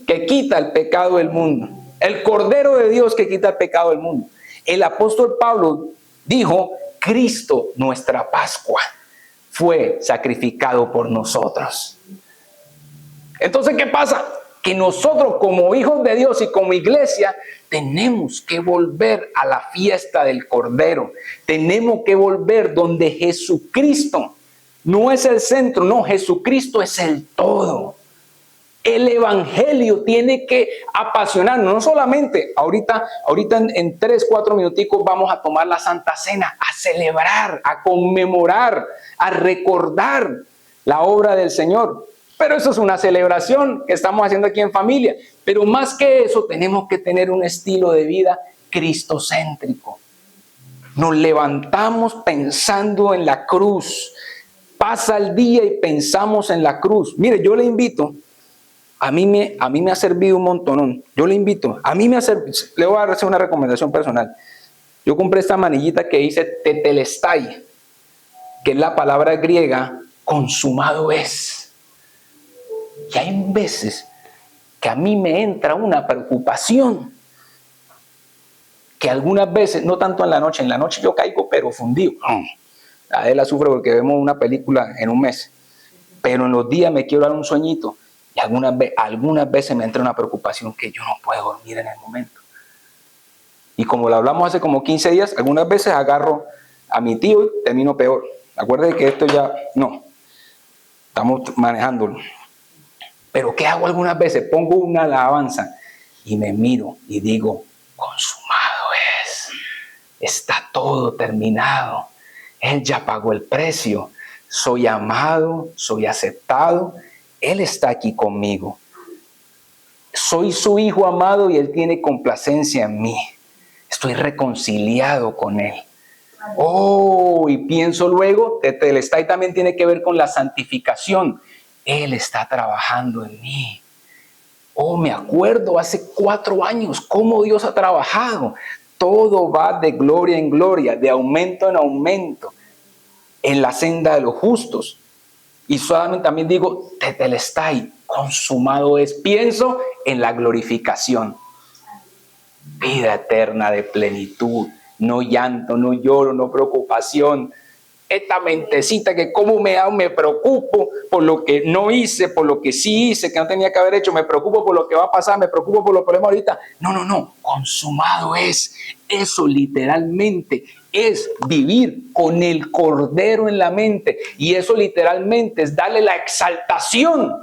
que quita el pecado del mundo. El Cordero de Dios que quita el pecado del mundo. El apóstol Pablo dijo: Cristo, nuestra Pascua, fue sacrificado por nosotros. Entonces, ¿qué pasa? Que nosotros como hijos de Dios y como iglesia tenemos que volver a la fiesta del Cordero. Tenemos que volver donde Jesucristo no es el centro, no, Jesucristo es el todo. El evangelio tiene que apasionarnos, no solamente ahorita en 3-4 minuticos vamos a tomar la Santa Cena, a celebrar, a conmemorar, a recordar la obra del Señor. Pero eso es una celebración que estamos haciendo aquí en familia. Pero más que eso, tenemos que tener un estilo de vida cristocéntrico. Nos levantamos pensando en la cruz. Pasa el día y pensamos en la cruz. Mire, yo le invito, a mí me ha servido un montonón. Yo le invito, le voy a hacer una recomendación personal. Yo compré esta manillita que dice tetelestai, que es la palabra griega consumado es. Y hay veces que a mí me entra una preocupación, que algunas veces, no tanto en la noche yo caigo pero fundido. Adela sufre porque vemos una película en un mes, pero en los días me quiero dar un sueñito y algunas veces me entra una preocupación que yo no puedo dormir en el momento. Y como lo hablamos hace como 15 días, algunas veces agarro a mi tío y termino peor. Acuérdense que esto ya no, estamos manejándolo. Pero ¿qué hago algunas veces? Pongo una alabanza y me miro y digo: consumado es, está todo terminado. Él ya pagó el precio. Soy amado, soy aceptado. Él está aquí conmigo. Soy su hijo amado y Él tiene complacencia en mí. Estoy reconciliado con Él. Oh, y pienso luego, tetelestai también tiene que ver con la santificación. Él está trabajando en mí. Oh, me acuerdo hace 4 años cómo Dios ha trabajado. Todo va de gloria en gloria, de aumento en aumento, en la senda de los justos. Y solamente también digo, tetelestai, consumado es. Pienso en la glorificación. Vida eterna de plenitud, no llanto, no lloro, no preocupación. Esta mentecita que como me preocupo por lo que no hice, por lo que sí hice, que no tenía que haber hecho, me preocupo por lo que va a pasar, me preocupo por los problemas ahorita. No, consumado es. Eso literalmente es vivir con el Cordero en la mente, y eso literalmente es darle la exaltación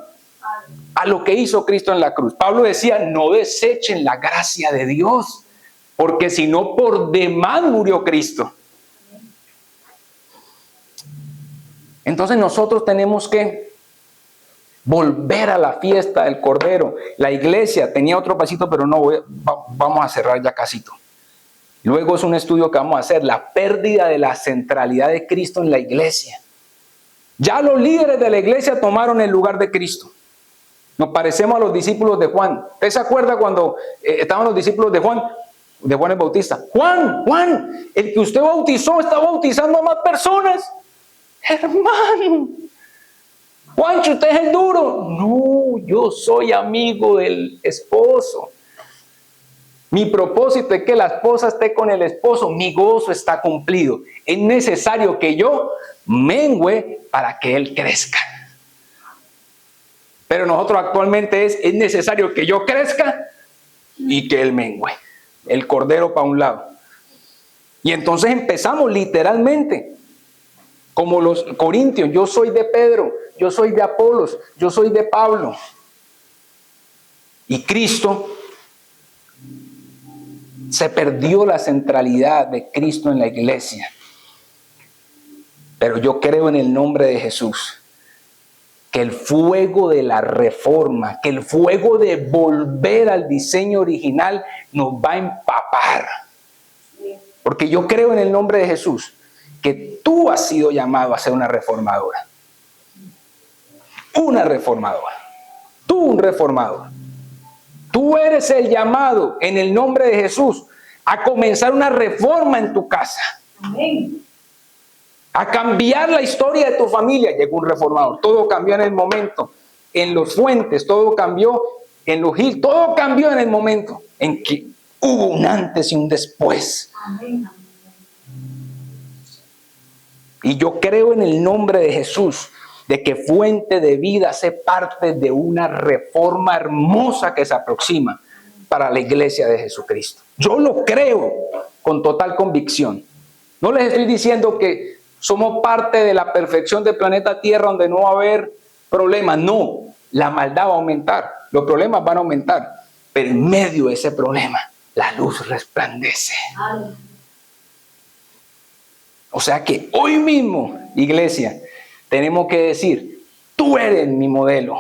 a lo que hizo Cristo en la cruz. Pablo decía, no desechen la gracia de Dios, porque si no, por demás murió Cristo. Entonces nosotros tenemos que volver a la fiesta del Cordero. La iglesia tenía otro pasito, pero no vamos a cerrar ya casito. Luego es un estudio que vamos a hacer, la pérdida de la centralidad de Cristo en la iglesia. Ya los líderes de la iglesia tomaron el lugar de Cristo. Nos parecemos a los discípulos de Juan. ¿Usted se acuerda cuando estaban los discípulos de Juan el Bautista? Juan, el que usted bautizó está bautizando a más personas. Hermano, Juancho, usted es el duro. No, yo soy amigo del esposo. Mi propósito es que la esposa esté con el esposo. Mi gozo está cumplido. Es necesario que yo mengüe para que él crezca. Pero nosotros actualmente es necesario que yo crezca y que él mengüe. El Cordero para un lado. Y entonces empezamos literalmente como los corintios. Yo soy de Pedro, yo soy de Apolos, yo soy de Pablo. Y Cristo, se perdió la centralidad de Cristo en la iglesia. Pero yo creo en el nombre de Jesús que el fuego de la reforma, que el fuego de volver al diseño original nos va a empapar. Porque yo creo en el nombre de Jesús que tú has sido llamado a ser una reformadora. Una reformadora. Tú un reformador. Tú eres el llamado en el nombre de Jesús a comenzar una reforma en tu casa. Amén. A cambiar la historia de tu familia. Llegó un reformador. Todo cambió en el momento. En los Fuentes, todo cambió. En los Gil, todo cambió en el momento en que hubo un antes y un después. Amén. Y yo creo en el nombre de Jesús de que Fuente de Vida hace parte de una reforma hermosa que se aproxima para la iglesia de Jesucristo. Yo lo creo con total convicción. No les estoy diciendo que somos parte de la perfección del planeta Tierra donde no va a haber problemas. No, la maldad va a aumentar, los problemas van a aumentar, pero en medio de ese problema la luz resplandece. Amén. O sea que hoy mismo, iglesia, tenemos que decir, tú eres mi modelo,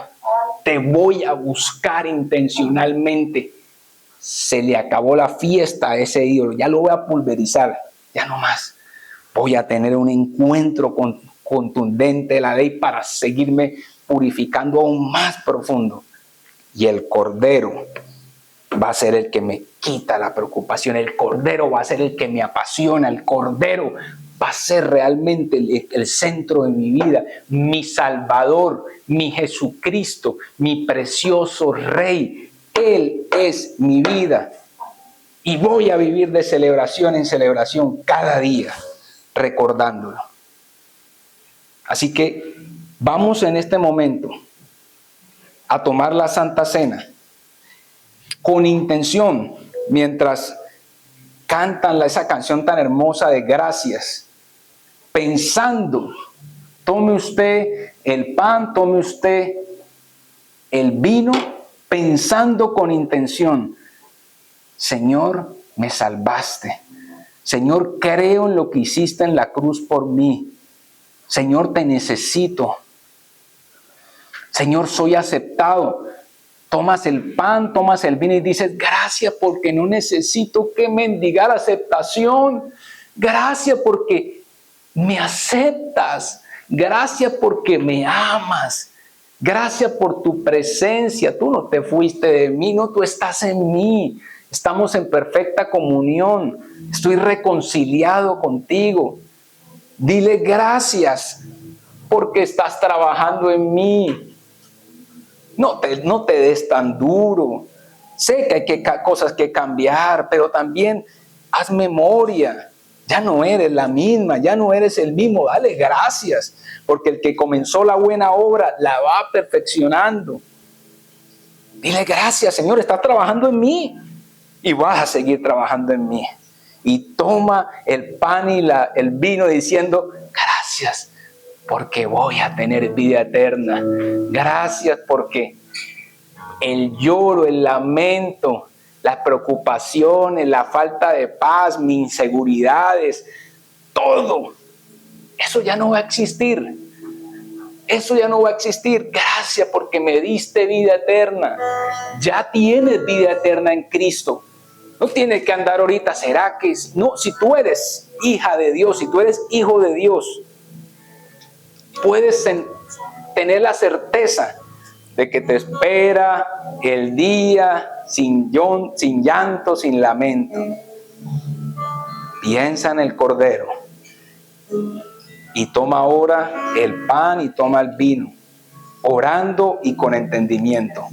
te voy a buscar intencionalmente. Se le acabó la fiesta a ese ídolo, ya lo voy a pulverizar, ya no más. Voy a tener un encuentro contundente de la ley para seguirme purificando aún más profundo. Y el Cordero va a ser el que me quita la preocupación, el Cordero va a ser el que me apasiona, el Cordero va a ser realmente el centro de mi vida, mi Salvador, mi Jesucristo, mi precioso Rey. Él es mi vida. Y voy a vivir de celebración en celebración cada día, recordándolo. Así que vamos en este momento a tomar la Santa Cena con intención, mientras cantan esa canción tan hermosa de gracias, pensando, tome usted el pan, tome usted el vino, pensando con intención, Señor, me salvaste. Señor, creo en lo que hiciste en la cruz por mí. Señor, te necesito. Señor, soy aceptado. Tomas el pan, tomas el vino y dices, gracias porque no necesito que mendigar aceptación. Gracias porque me aceptas. Gracias porque me amas. Gracias por tu presencia. Tú no te fuiste de mí, no, tú estás en mí. Estamos en perfecta comunión. Estoy reconciliado contigo. Dile gracias porque estás trabajando en mí. No te des tan duro. Sé que hay cosas que cambiar, pero también haz memoria. Ya no eres la misma, ya no eres el mismo. Dale gracias, porque el que comenzó la buena obra la va perfeccionando. Dile gracias, Señor, estás trabajando en mí y vas a seguir trabajando en mí. Y toma el pan y el vino diciendo gracias, porque voy a tener vida eterna. Gracias porque el lloro, el lamento, las preocupaciones, la falta de paz, mis inseguridades, todo, eso ya no va a existir. Eso ya no va a existir. Gracias porque me diste vida eterna. Ya tienes vida eterna en Cristo. No tienes que andar ahorita, ¿será que? No, si tú eres hija de Dios, si tú eres hijo de Dios, puedes tener la certeza de que te espera el día sin llanto, sin lamento. Piensa en el Cordero y toma ahora el pan y toma el vino, orando y con entendimiento.